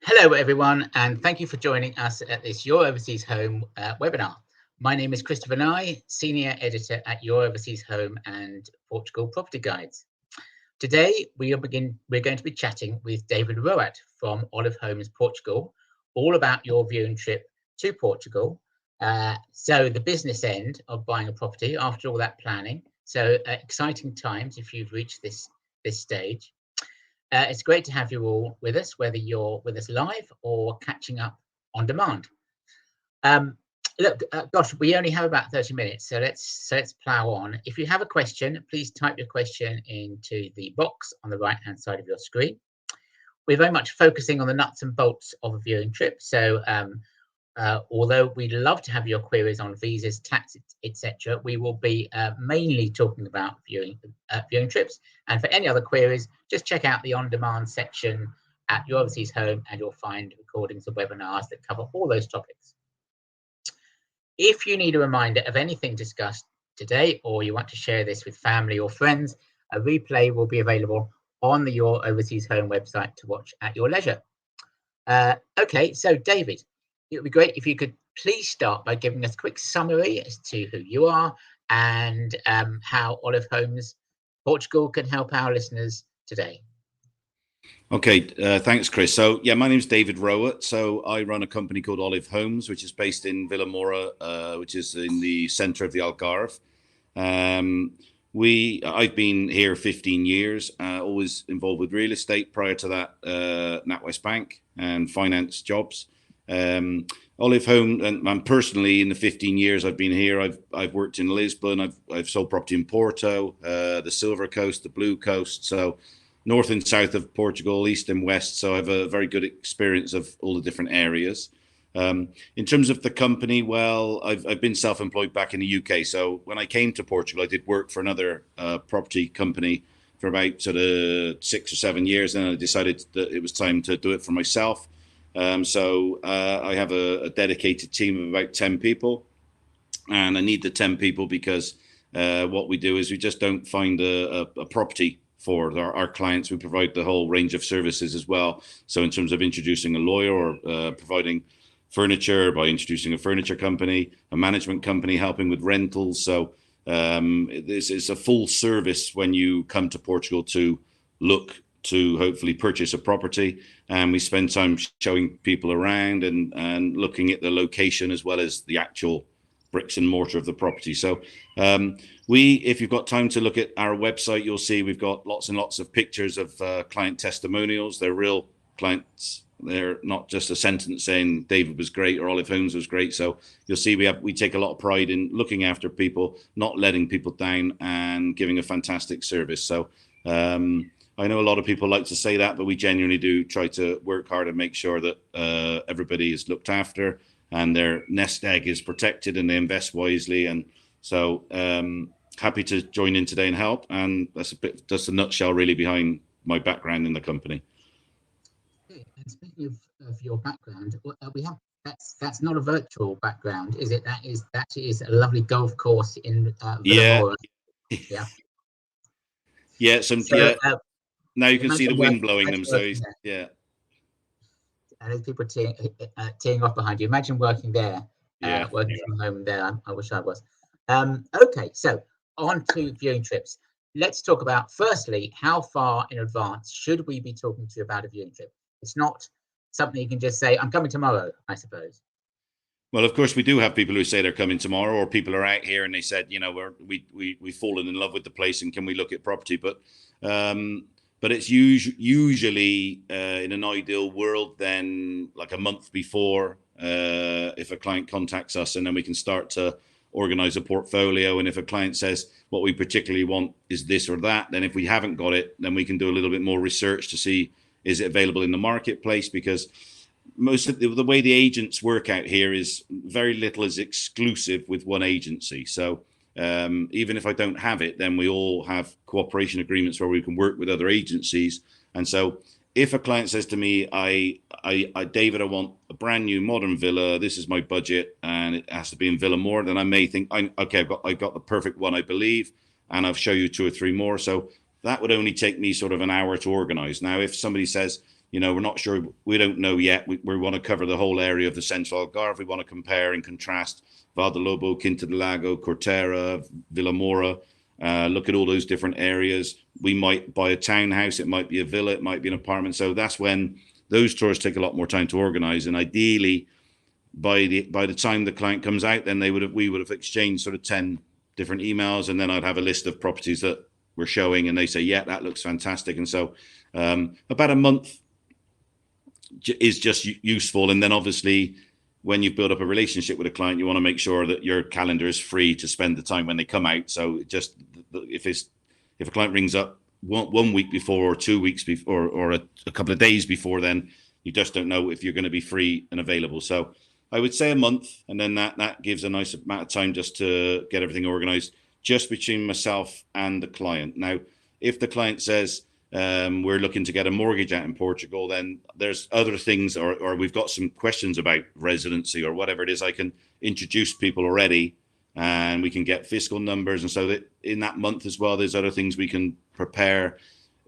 Hello, everyone, and thank you for joining us at this Your Overseas Home webinar. My name is Christopher Nye, Senior Editor at Your Overseas Home and Portugal Property Guides. Today, we're going to be chatting with David Roat from Olive Homes Portugal, all about your viewing trip to Portugal. So the business end of buying a property after all that planning. So exciting times if you've reached this stage. It's great to have you all with us, whether you're with us live or catching up on demand. Look, gosh, we only have about 30 minutes, so let's plow on. If you have a question, please type your question into the box on the right-hand side of your screen. We're very much focusing on the nuts and bolts of a viewing trip, so although we'd love to have your queries on visas, tax, etc., we will be mainly talking about viewing trips. And for any other queries, just check out the on-demand section at Your Overseas Home, and you'll find recordings of webinars that cover all those topics. If you need a reminder of anything discussed today, or you want to share this with family or friends, a replay will be available on the Your Overseas Home website to watch at your leisure. Okay, so David, it would be great if you could please start by giving us a quick summary as to who you are and how Olive Homes Portugal can help our listeners today. Okay, thanks, Chris. So, yeah, my name's David Rowett. So I run a company called Olive Homes, which is based in Vila Moura, which is in the centre of the Algarve. I've been here 15 years, always involved with real estate. Prior to that, NatWest Bank and finance jobs. Olive Home, and personally, in the 15 years I've been here, I've worked in Lisbon. I've sold property in Porto, the Silver Coast, the Blue Coast. So north and south of Portugal, east and west. So I have a very good experience of all the different areas. In terms of the company, well, I've been self-employed back in the UK. So when I came to Portugal, I did work for another property company for about sort of 6 or 7 years. And I decided that it was time to do it for myself. So I have a dedicated team of about 10 people. And I need the 10 people because what we do is we just don't find a property for our clients. We provide the whole range of services as well. So in terms of introducing a lawyer or providing furniture by introducing a furniture company, a management company helping with rentals. So this is a full service when you come to Portugal to look to hopefully purchase a property. And we spend time showing people around and looking at the location as well as the actual bricks and mortar of the property. So if you've got time to look at our website, you'll see we've got lots and lots of pictures of client testimonials. They're real clients. They're not just a sentence saying David was great or Olive Homes was great. So you'll see we take a lot of pride in looking after people, not letting people down, and giving a fantastic service. So I know a lot of people like to say that, but we genuinely do try to work hard and make sure that everybody is looked after and their nest egg is protected and they invest wisely. And so happy to join in today and help. And that's a nutshell really behind my background in the company. Okay. And speaking of your background, we have that's not a virtual background, is it? That is a lovely golf course in Vila Moura. Yeah. Yeah. Now you can see the wind blowing them. So yeah. I know people teeing off behind you. Imagine working there, working from home there. I wish I was. Okay, so on to viewing trips. Let's talk about, firstly, how far in advance should we be talking to you about a viewing trip? It's not something you can just say, I'm coming tomorrow, I suppose. Well, of course, we do have people who say they're coming tomorrow, or people are out here and they said, we've fallen in love with the place and can we look at property? But it's usually in an ideal world, then like a month before, if a client contacts us, and then we can start to organize a portfolio. And if a client says what we particularly want is this or that, then if we haven't got it, then we can do a little bit more research to see, is it available in the marketplace? Because most of the way the agents work out here is very little is exclusive with one agency. So even if I don't have it, then we all have cooperation agreements where we can work with other agencies. And so if a client says to me, David, I want a brand new modern villa, this is my budget, and it has to be in Vila Moura, then I may think, okay, I've got the perfect one, I believe, and I'll show you 2 or 3 more. So that would only take me sort of an hour to organize. Now, if somebody says, we're not sure, we don't know yet. We want to cover the whole area of the Central Algarve. We want to compare and contrast Valdalobo, Quinta del Lago, Cortera, Villamora, look at all those different areas. We might buy a townhouse, it might be a villa, it might be an apartment. So that's when those tours take a lot more time to organize. And ideally, by the time the client comes out, then we would have exchanged sort of 10 different emails, and then I'd have a list of properties that we're showing, and they say, yeah, that looks fantastic. And so about a month is just useful. And then obviously, when you've built up a relationship with a client, you want to make sure that your calendar is free to spend the time when they come out. So just if a client rings up 1 week before or 2 weeks before or a couple of days before, then you just don't know if you're going to be free and available. So I would say a month, and then that gives a nice amount of time just to get everything organized, just between myself and the client. Now, if the client says, we're looking to get a mortgage out in Portugal, then there's other things, or we've got some questions about residency or whatever it is, I can introduce people already, and we can get fiscal numbers. And so that in that month as well, there's other things we can prepare.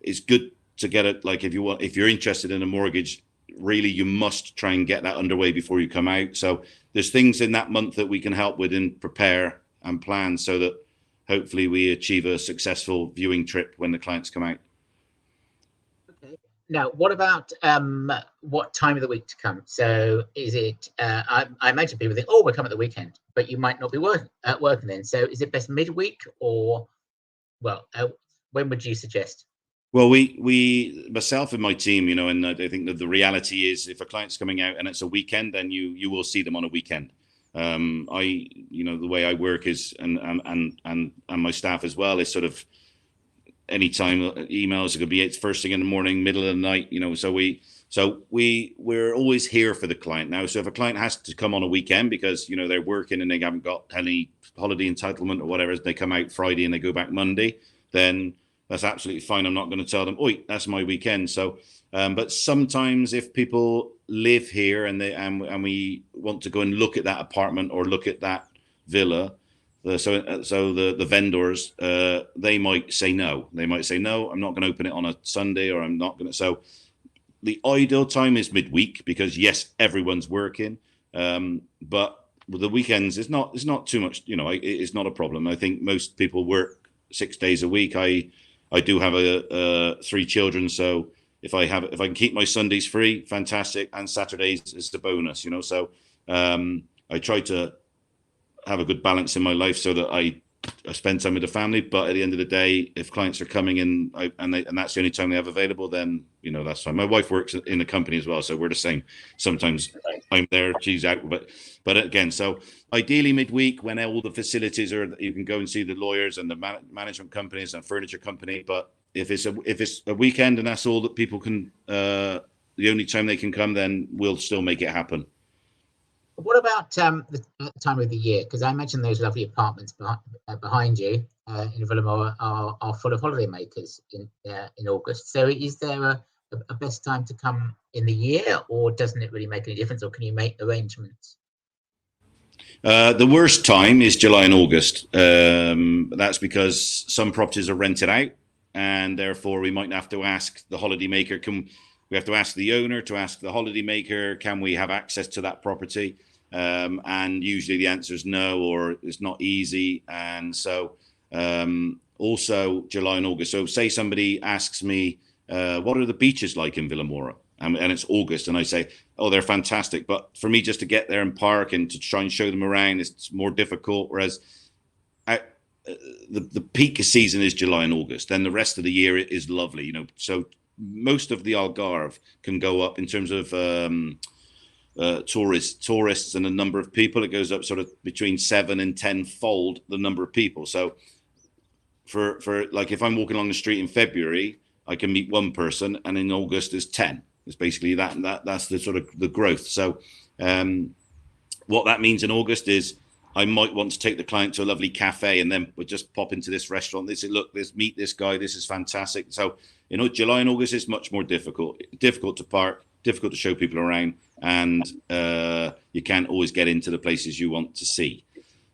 It's good to get it, like if you're interested in a mortgage, really you must try and get that underway before you come out. So there's things in that month that we can help with and prepare and plan, so that hopefully we achieve a successful viewing trip when the clients come out. Now, what about what time of the week to come? So is it, I imagine people think, oh, we'll come at the weekend, but you might not be working then. So is it best midweek, or, well, when would you suggest? Well, myself and my team, and I think that the reality is, if a client's coming out and it's a weekend, then you will see them on a weekend. The way I work is, and my staff as well, is sort of anytime emails. It could be it's first thing in the morning, middle of the night, so we're always here for the client now. So if a client has to come on a weekend because they're working and they haven't got any holiday entitlement or whatever, they come out Friday and they go back Monday, then that's absolutely fine. I'm not going to tell them, oi, that's my weekend. So but sometimes if people live here and we want to go and look at that apartment or look at that villa, so the vendors, they might say no. They might say, no, I'm not going to open it on a Sunday, or I'm not going to. So the ideal time is midweek, because yes, everyone's working, but the weekends is not too much. It's not a problem. I think most people work 6 days a week. I do have 3 children, so if I can keep my Sundays free, fantastic, and Saturdays is the bonus. So I try to have a good balance in my life so that I spend time with the family. But at the end of the day, if clients are coming in and that's the only time they have available, then that's fine. My wife works in the company as well, so we're the same. Sometimes I'm there, she's out, but again, so ideally midweek, when all the facilities are, you can go and see the lawyers and the management companies and furniture company. But if it's a weekend and that's all that people can, the only time they can come, then we'll still make it happen. What about the time of the year? Because I imagine those lovely apartments behind you in Villamora are full of holidaymakers in August. So is there a best time to come in the year, or doesn't it really make any difference, or can you make arrangements? The worst time is July and August. That's because some properties are rented out, and therefore we might have to ask the holidaymaker, we have to ask the owner to ask the holidaymaker, can we have access to that property? And usually the answer is no, or it's not easy. And so also July and August. So say somebody asks me, what are the beaches like in Villamora? And it's August, and I say, oh, they're fantastic. But for me, just to get there and park and to try and show them around, it's more difficult. Whereas the peak season is July and August. Then the rest of the year is lovely, So most of the Algarve can go up in terms of tourists and the number of people. It goes up sort of between 7 and 10-fold the number of people. So for like, if I'm walking along the street in February, I can meet one person, and in August there's 10. It's basically that's the sort of the growth. So what that means in August is I might want to take the client to a lovely cafe, and then we'll just pop into this restaurant. They say, look, let's meet this guy. This is fantastic. So, July and August is much more difficult to park, difficult to show people around, and you can't always get into the places you want to see.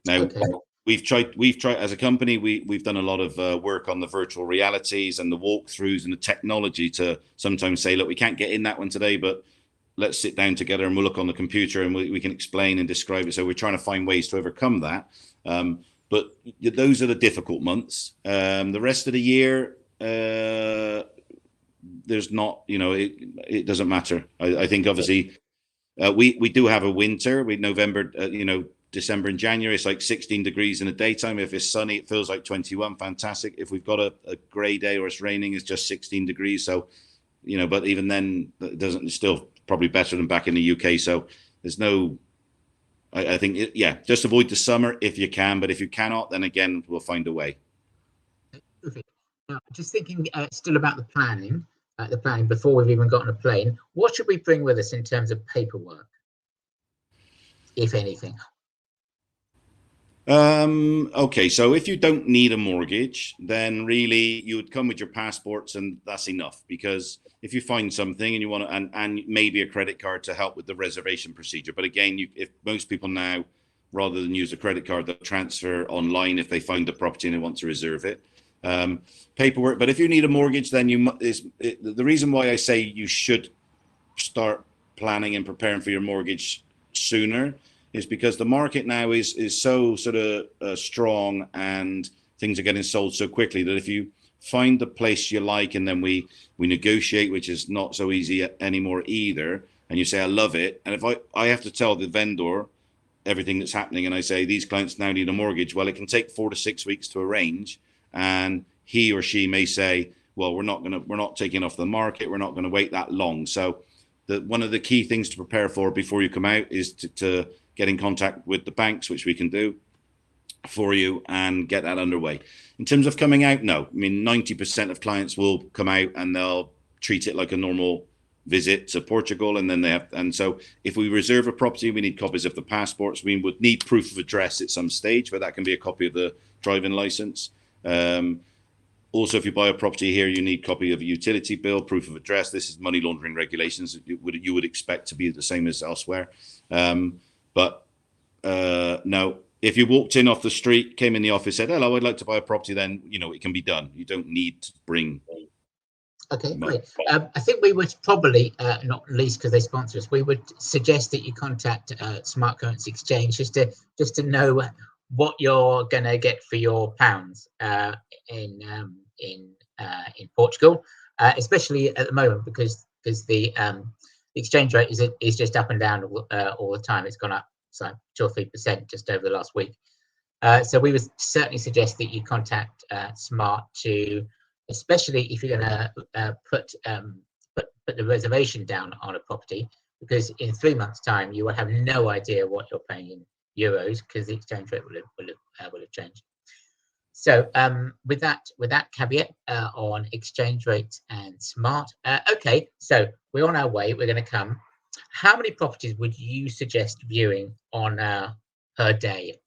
Now, we've tried as a company, we've done a lot of work on the virtual realities and the walkthroughs and the technology to sometimes say, look, we can't get in that one today, but let's sit down together and we'll look on the computer and we can explain and describe it. So we're trying to find ways to overcome that. But those are the difficult months. The rest of the year, there's not, it doesn't matter. I think obviously we do have a winter. November, December and January, it's like 16 degrees in the daytime. If it's sunny, it feels like 21. Fantastic. If we've got a grey day or it's raining, it's just 16 degrees. So, but even then, it's still probably better than back in the UK. So there's no, I think, just avoid the summer if you can. But if you cannot, then again, we'll find a way. Perfect. Now, just thinking still about the planning before we've even got on a plane, what should we bring with us in terms of paperwork, if anything? Okay, so if you don't need a mortgage, then really you would come with your passports and that's enough. Because if you find something and you want to, and maybe a credit card to help with the reservation procedure. But again, if most people now, rather than use a credit card, they'll transfer online if they find the property and they want to reserve it. Paperwork. But if you need a mortgage, then the reason why I say you should start planning and preparing for your mortgage sooner is because the market now is so sort of strong and things are getting sold so quickly that if you find the place you like and then we negotiate, which is not so easy anymore either, and you say, I love it. And if I have to tell the vendor everything that's happening and I say, these clients now need a mortgage, well, it can take 4 to 6 weeks to arrange. And he or she may say, well, we're not taking off the market. We're not going to wait that long. So one of the key things to prepare for before you come out is to get in contact with the banks, which we can do for you and get that underway. In terms of coming out, no. I mean, 90% of clients will come out and they'll treat it like a normal visit to Portugal. And so if we reserve a property, we need copies of the passports. We would need proof of address at some stage, but that can be a copy of the driving license. Also, if you buy a property here, you need a copy of a utility bill, proof of address. This is money laundering regulations. You would expect to be the same as elsewhere. But no, if you walked in off the street, came in the office, said, hello, I'd like to buy a property, then, it can be done. You don't need to bring. Okay, great. I think we would probably, not least because they sponsor us, we would suggest that you contact Smart Currency Exchange just to know what you're going to get for your pounds in Portugal, especially at the moment because the exchange rate is just up and down all the time. It's gone up 2 or 3% just over the last week. So we would certainly suggest that you contact Smart to, especially if you're going to put the reservation down on a property, because in 3 months' time you will have no idea what you're paying in euros because the exchange rate will have changed. So with that caveat on exchange rates and Smart, okay, so we're on our way. We're going to come. How many properties would you suggest viewing on per day?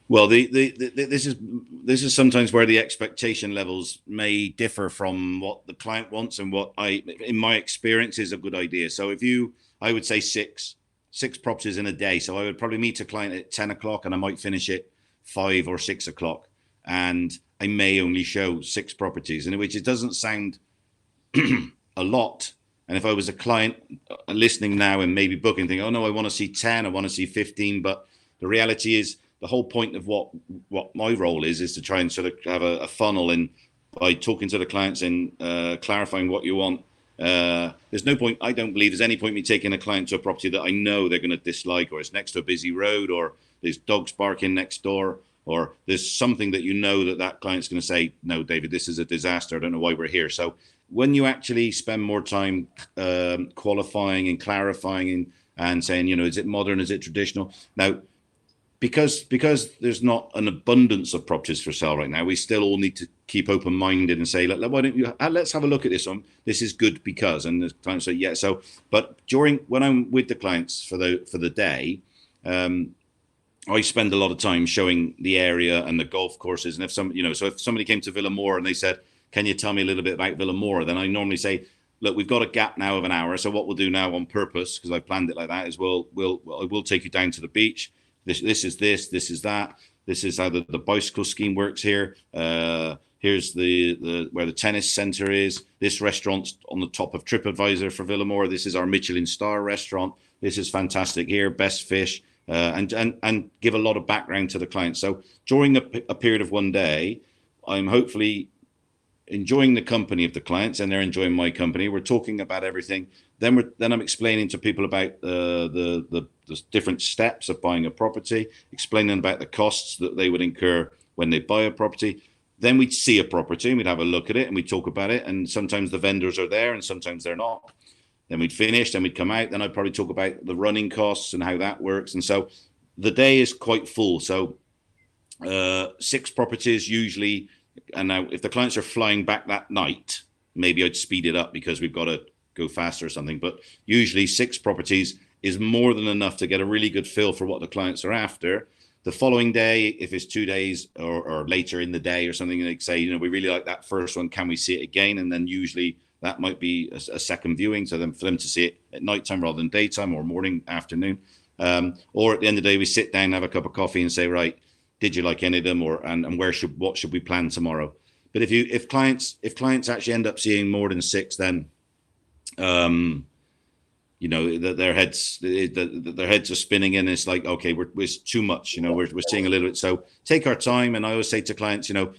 Well, this is sometimes where the expectation levels may differ from what the client wants and what in my experience, is a good idea. So I would say six properties in a day. So I would probably meet a client at 10 o'clock and I might finish at 5 or 6 o'clock. And I may only show 6 properties, in which it doesn't sound a lot. And if I was a client listening now and maybe booking, thinking, oh no, I want to see 10, I want to see 15. But the reality is the whole point of what my role is to try and sort of have a funnel, and by talking to the clients and clarifying what you want. There's no point. I don't believe there's any point me taking a client to a property that I know they're going to dislike, or it's next to a busy road, or there's dogs barking next door, or there's something that that client's going to say, no, David, this is a disaster. I don't know why we're here. So when you actually spend more time qualifying and clarifying and saying, is it modern, is it traditional? Now, because there's not an abundance of properties for sale right now, we still all need to keep open-minded and say, why don't you let's have a look at this one. This is good because, and the clients say, yeah. So, but when I'm with the clients for the day, I spend a lot of time showing the area and the golf courses. And if somebody came to Villamore and they said, can you tell me a little bit about Villamore? Then I normally say, look, we've got a gap now of an hour. So what we'll do now on purpose, because I planned it like that, is I will take you down to the beach. This is that. This is how the bicycle scheme works here. Here's the where the tennis center is. This restaurant's on the top of TripAdvisor for Villamore. This is our Michelin star restaurant. This is fantastic here, best fish, and give a lot of background to the client. So during a period of one day, I'm hopefully enjoying the company of the clients, and they're enjoying my company. We're talking about everything. Then I'm explaining to people about the different steps of buying a property, explaining about the costs that they would incur when they buy a property. Then we'd see a property and we'd have a look at it and we'd talk about it. And sometimes the vendors are there and sometimes they're not. Then we'd finish, then we'd come out. Then I'd probably talk about the running costs and how that works. And so the day is quite full. So 6 properties usually. And now if the clients are flying back that night, maybe I'd speed it up because we've got to go faster or something. But usually 6 properties is more than enough to get a really good feel for what the clients are after. The following day, if it's 2 days or later in the day or something, they say, you know, we really like that first one. Can we see it again? And then usually that might be a second viewing. So then for them to see it at nighttime rather than daytime or morning, afternoon. Or at the end of the day, we sit down, have a cup of coffee and say, right, did you like any of them, or and what should we plan tomorrow? But if clients actually end up seeing more than 6, then you know, their heads are spinning and it's like, okay, we're too much, you know, we're seeing a little bit. So take our time. And I always say to clients, you know,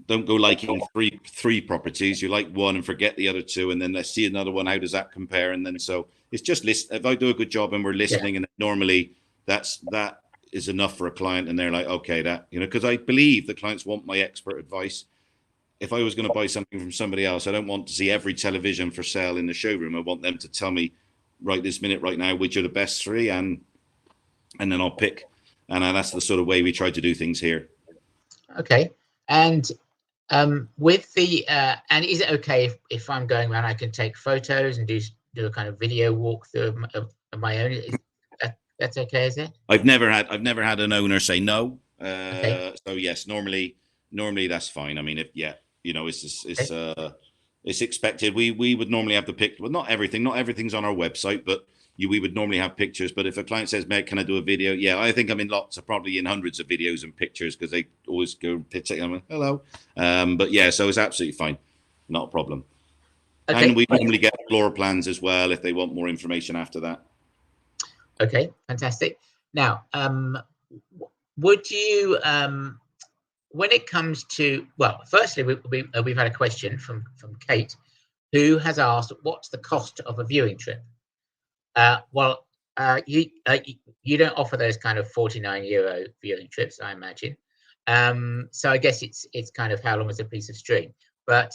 don't go liking three properties. You like one and forget the other 2, and then let's see another one. How does that compare? And then so it's just if I do a good job and we're listening, and normally that is enough for a client, and they're like, okay, that, you know, because I believe the clients want my expert advice. If I was going to buy something from somebody else, I don't want to see every television for sale in the showroom. I want them to tell me right this minute, right now, which are the best 3, and then I'll pick. And that's the sort of way we try to do things here. Okay. And with the and is it okay if I'm going around, I can take photos and do a kind of video walkthrough of my own? That's okay, is it? I've never had an owner say no. Okay. So yes, normally that's fine. I mean, it's expected. We would normally have the picture. Well, not everything's on our website, but we would normally have pictures. But if a client says, "Mate, can I do a video?" Yeah, I think I'm in probably in hundreds of videos and pictures, because they always go pitching. I'm like, hello. But yeah, so it's absolutely fine, not a problem. Okay. And we normally get floor plans as well if they want more information after that. Okay, fantastic. Now, would you, when it comes to, well, firstly, we've had a question from Kate, who has asked, what's the cost of a viewing trip? Well, you don't offer those kind of €49 viewing trips, I imagine. So I guess it's kind of how long is a piece of string. But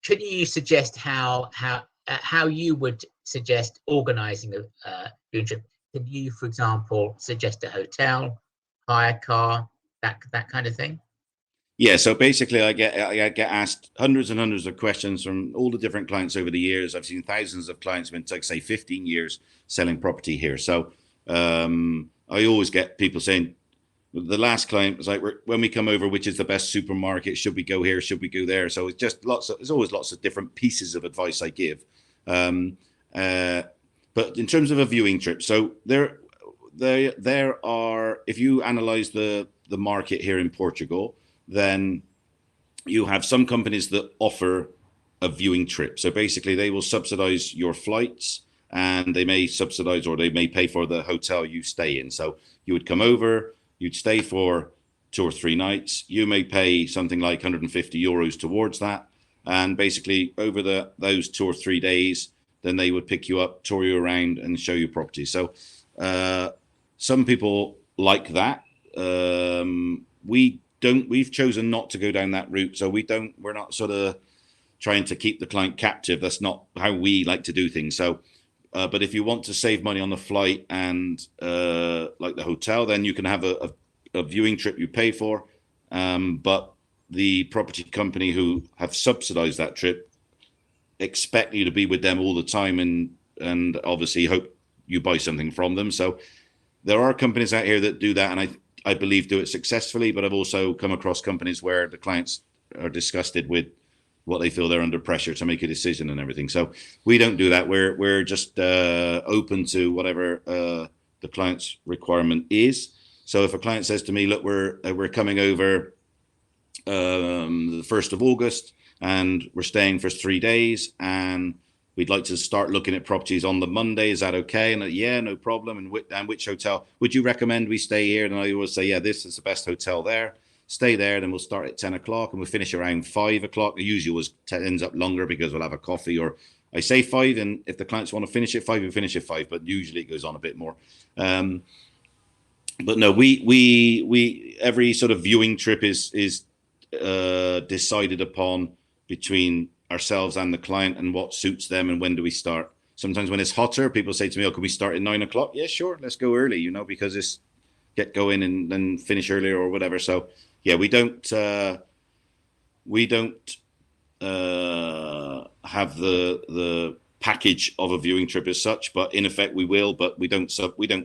could you suggest how you would suggest organizing a viewing trip? Could you, for example, suggest a hotel, hire a car, that kind of thing? Yeah, so basically I get asked hundreds and hundreds of questions from all the different clients over the years. I've seen thousands of clients been, like, say, 15 years selling property here. So I always get people saying, the last client was like, when we come over, which is the best supermarket? Should we go here? Should we go there? So it's just there's always lots of different pieces of advice I give. But in terms of a viewing trip, so there are, if you analyze the market here in Portugal, then you have some companies that offer a viewing trip. So basically they will subsidize your flights, and they may subsidize, or they may pay for the hotel you stay in. So you would come over, you'd stay for 2 or 3 nights. You may pay something like €150 towards that. And basically over those 2 or 3 days, then they would pick you up, tour you around and show you property. So some people like that. We've chosen not to go down that route. So we're not sort of trying to keep the client captive. That's not how we like to do things. So, but if you want to save money on the flight and like the hotel, then you can have a viewing trip you pay for. But the property company who have subsidized that trip expect you to be with them all the time, and obviously hope you buy something from them. So there are companies out here that do that, and I believe do it successfully. But I've also come across companies where the clients are disgusted with what they feel they're under pressure to make a decision and everything. So we don't do that. We're just open to whatever the client's requirement is. So if a client says to me, look, we're coming over the 1st of August and we're staying for 3 days and we'd like to start looking at properties on the Monday, is that okay? And yeah, no problem. And which hotel would you recommend we stay here? And I always say, yeah, this is the best hotel there. Stay there, then we'll start at 10 o'clock and we'll finish around 5 o'clock. It usually always ends up longer because we'll have a coffee, or I say 5, and if the clients want to finish at 5, we finish at 5, but usually it goes on a bit more. But no, we every sort of viewing trip is decided upon between ourselves and the client and what suits them and when do we start. Sometimes when it's hotter, people say to me, oh, can we start at 9 o'clock? Yeah, sure, let's go early, because it's get going and then finish earlier or whatever. So yeah, we don't have the package of a viewing trip as such, but in effect we will, but we don't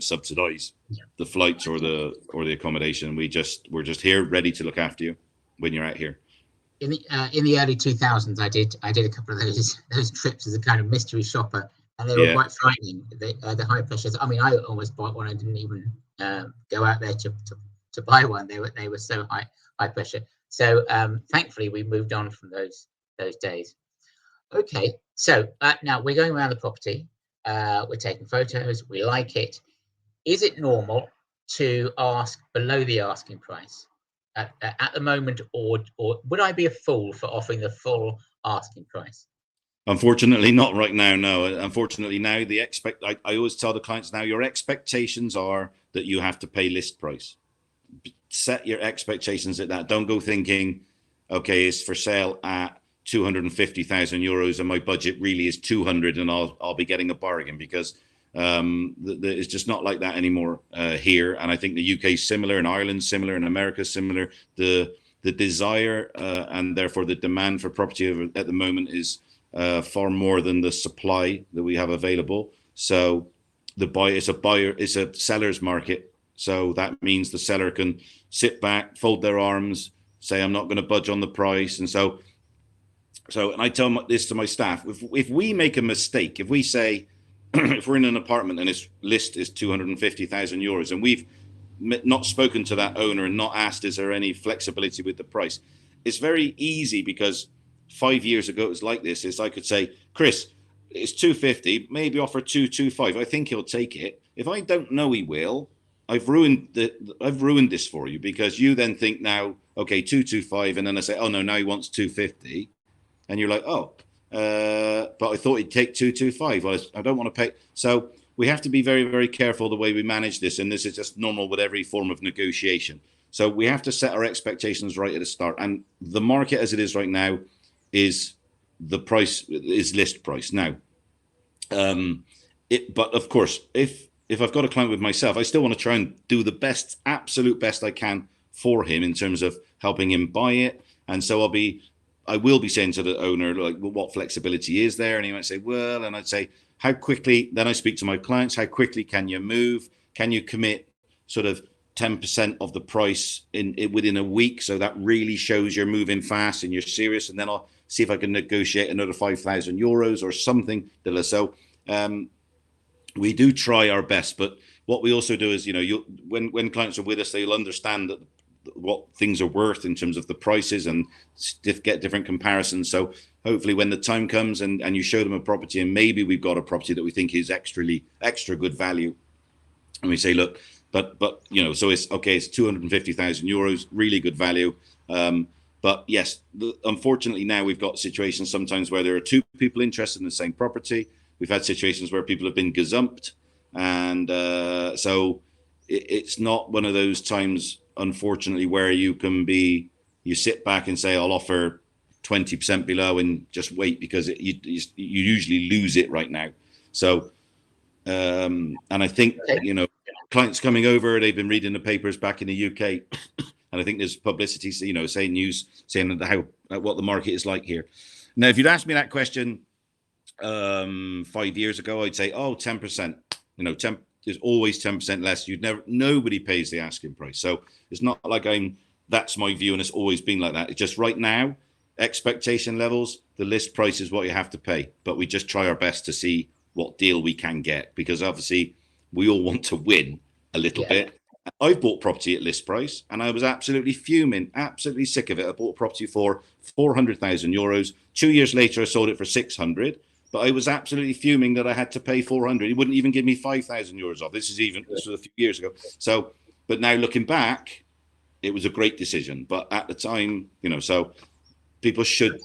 subsidize the flights or the accommodation. We're just here ready to look after you when you're out here. In the early 2000s, I did a couple of those trips as a kind of mystery shopper, and they were quite frightening. The high pressures. I mean, I almost bought one. I didn't even go out there to buy one. They were so high pressure. So thankfully, we moved on from those days. Okay, so now we're going around the property. We're taking photos. We like it. Is it normal to ask below the asking price at the moment, or would I be a fool for offering the full asking price? Unfortunately, not right now. No, unfortunately now I always tell the clients now, your expectations are that you have to pay list price. Set your expectations at that. Don't go thinking, okay, it's for sale at 250,000 euros and my budget really is 200 and I'll be getting a bargain, because it's just not like that anymore here. And I think the UK is similar, and Ireland's similar, and America's similar. The desire and therefore the demand for property at the moment is far more than the supply that we have available. So it's a seller's market. So that means the seller can sit back, fold their arms, say, I'm not going to budge on the price. And so and I tell this to my staff, if we make a mistake, if we say, if we're in an apartment and its list is 250,000 euros and we've not spoken to that owner and not asked, is there any flexibility with the price? It's very easy, because 5 years ago it was like this. Is I could say, Chris, it's 250, maybe offer 225. I think he'll take it. If I don't know he will, I've ruined this for you, because you then think now, okay, 225, and then I say, oh no, now he wants 250, and you're like, oh, but I thought he'd take 225. Well, I don't want to pay. So we have to be very, very careful the way we manage this, and this is just normal with every form of negotiation. So we have to set our expectations right at the start, and the market as it is right now is the price is list price now. But of course, if I've got a client with myself, I still want to try and do the absolute best I can for him in terms of helping him buy it. And so I will be saying to the owner, like, well, what flexibility is there? And he might say, well, and I'd say, how quickly, then I speak to my clients, how quickly can you move? Can you commit sort of 10% of the price within a week? So that really shows you're moving fast and you're serious. And then I'll see if I can negotiate another 5,000 euros or something. So we do try our best, but what we also do is, when clients are with us, they'll understand that what things are worth in terms of the prices and get different comparisons. So hopefully when the time comes and you show them a property, and maybe we've got a property that we think is extra good value, and we say, look, but so it's okay, it's 250,000 euros, really good value. But yes, unfortunately now we've got situations sometimes where there are two people interested in the same property. We've had situations where people have been gazumped, and so it's not one of those times, unfortunately, where you sit back and say, I'll offer 20% below and just wait, because you usually lose it right now. So, and I think, clients coming over, they've been reading the papers back in the UK, and I think there's publicity, saying what the market is like here. Now, if you'd asked me that question 5 years ago, I'd say, 10%, there's always 10% less. Nobody pays the asking price. So it's not like that's my view and it's always been like that. It's just right now, expectation levels, the list price is what you have to pay, but we just try our best to see what deal we can get, because obviously we all want to win a little bit. I've bought property at list price and I was absolutely fuming, absolutely sick of it. I bought property for 400,000 euros. 2 years later, I sold it for 600, but I was absolutely fuming that I had to pay 400. He wouldn't even give me 5,000 euros off. This was a few years ago. So, but now looking back, it was a great decision. But at the time, so people should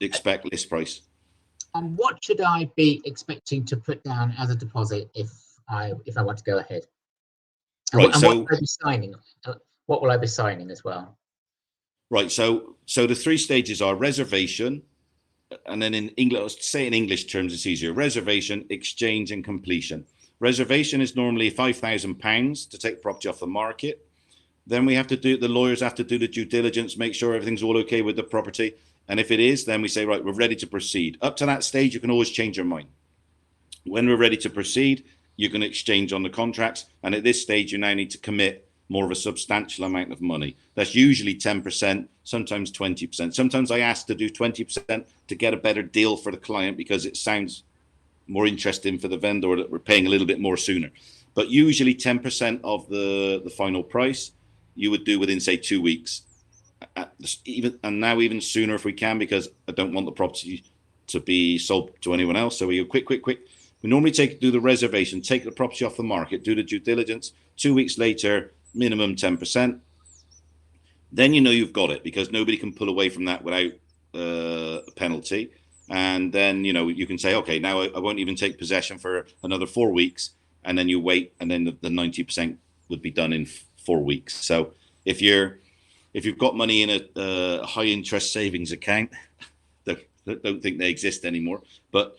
expect list price. And what should I be expecting to put down as a deposit if I want to go ahead? And, Right. and So what will I be signing? What will I be signing as well? right. So the three stages are reservation, and then in English, say in English terms, it's easier. Reservation, exchange, and completion. Reservation is normally £5,000 to take property off the market. Then the lawyers have to do the due diligence, make sure everything's all okay with the property. And if it is, then we say, right, we're ready to proceed. Up to that stage, you can always change your mind. When we're ready to proceed, you're going to exchange on the contracts. And at this stage, you now need to commit more of a substantial amount of money. That's usually 10%, sometimes 20%. Sometimes I ask to do 20% to get a better deal for the client because it sounds more interesting for the vendor that we're paying a little bit more sooner. But usually 10% of the final price you would do within, say, 2 weeks. Even sooner if we can, because I don't want the property to be sold to anyone else. So we go quick. We normally do the reservation, take the property off the market, do the due diligence. 2 weeks later, minimum 10%. Then you've got it, because nobody can pull away from that without a penalty. And then you can say, okay, now I won't even take possession for another 4 weeks, and then you wait, and then the 90% would be done in 4 weeks. So if you've got money in a high interest savings account, don't think they exist anymore, but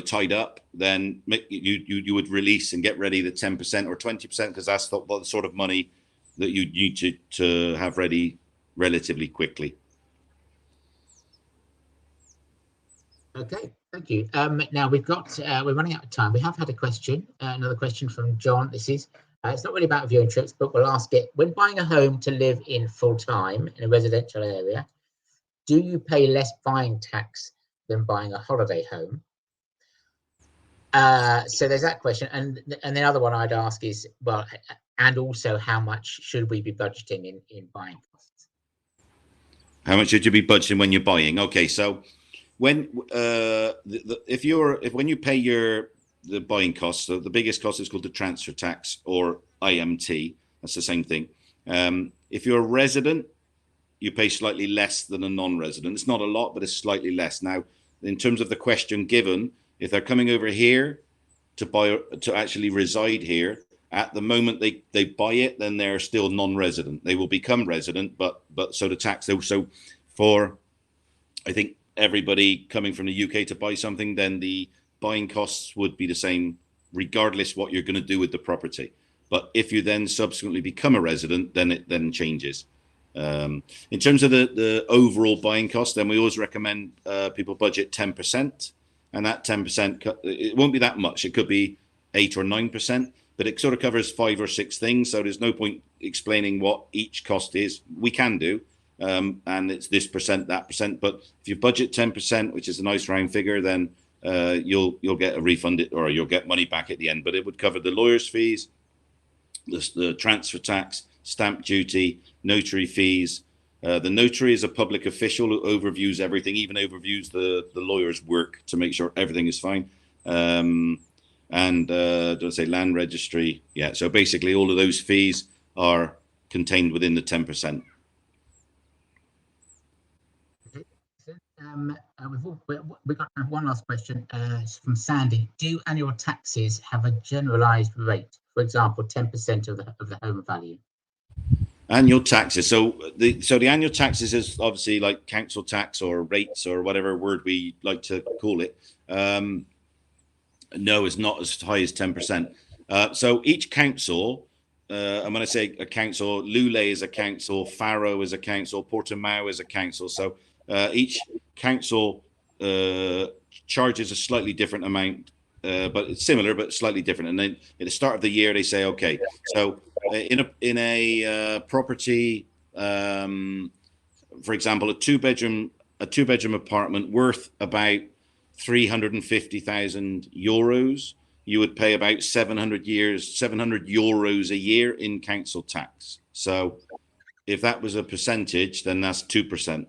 tied up, then you would release and get ready the 10% or 20%, because that's the sort of money that you need to have ready relatively quickly. Okay, thank you. Now we're running out of time. We have had a question, another question from John. This is it's not really about viewing trips, but we'll ask it. When buying a home to live in full time in a residential area, do you pay less buying tax than buying a holiday home? So there's that question, and the other one I'd ask is, well, and also how much should we be budgeting in buying costs? How much should you be budgeting when you're buying? Okay, so when when you pay the buying costs, so the biggest cost is called the transfer tax, or IMT. That's the same thing. If you're a resident, you pay slightly less than a non-resident. It's not a lot, but it's slightly less. Now, in terms of the question given, if they're coming over here to actually reside here, at the moment they buy it, then they're still non-resident. They will become resident, but so the tax. So for, I think, everybody coming from the UK to buy something, then the buying costs would be the same regardless what you're going to do with the property. But if you then subsequently become a resident, then it then changes. In terms of the overall buying cost, then we always recommend people budget 10%, and that 10%, it won't be that much. It could be 8 or 9%, but it sort of covers 5 or 6 things. So there's no point explaining what each cost is. We can do, and it's this percent, that percent. But if you budget 10%, which is a nice round figure, then you'll get a refund, or you'll get money back at the end. But it would cover the lawyer's fees, the transfer tax, stamp duty, notary fees. The notary is a public official who overviews everything, even overviews the lawyer's work to make sure everything is fine. And don't say land registry. Yeah, so basically all of those fees are contained within the 10%. We've got one last question from Sandy. Do annual taxes have a generalized rate? For example, 10% of the home value? Annual taxes. So the annual taxes is obviously like council tax or rates or whatever word we like to call it. No, it's not as high as 10%. So each council, and when I say a council, Lule is a council, Faro is a council, Portimao is a council. So each council charges a slightly different amount, but it's similar, but slightly different. And then at the start of the year, they say, okay, so in a property, for example, a two bedroom apartment worth about 350,000 euros, you would pay about 700 euros a year in council tax. So if that was a percentage, then that's 2%.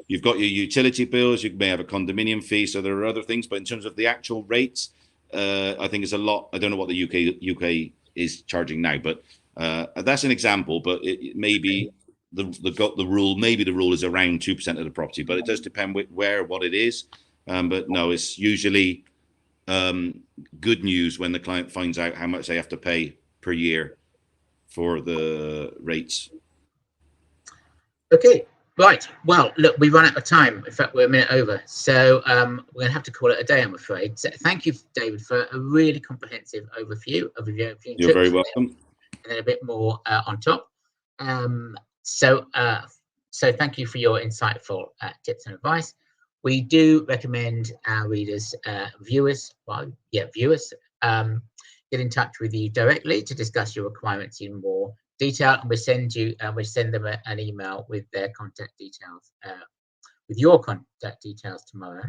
You've got your utility bills, you may have a condominium fee, so there are other things, but in terms of the actual rates, I think it's a lot. I don't know what the UK is charging now, but that's an example. But it maybe the rule, maybe the rule is around 2% of the property, but it does depend what it is. But no, it's usually good news when the client finds out how much they have to pay per year for the rates. Okay, right. Well, look, we run out of time. In fact, we're a minute over. So we're going to have to call it a day, I'm afraid. So thank you, David, for a really comprehensive overview of your European You're trips, very welcome. and then a bit more on top. So thank you for your insightful tips and advice. We do recommend our readers, viewers, get in touch with you directly to discuss your requirements in more detail, and we send them an email with their contact details, with your contact details tomorrow.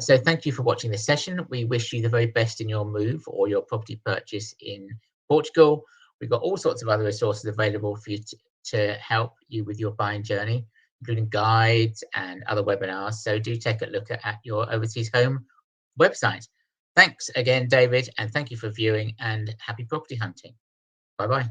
So thank you for watching this session. We wish you the very best in your move or your property purchase in Portugal. We've got all sorts of other resources available for you to help you with your buying journey, including guides and other webinars. So do take a look at your Overseas Home website. Thanks again, David, and thank you for viewing, and happy property hunting. Bye-bye.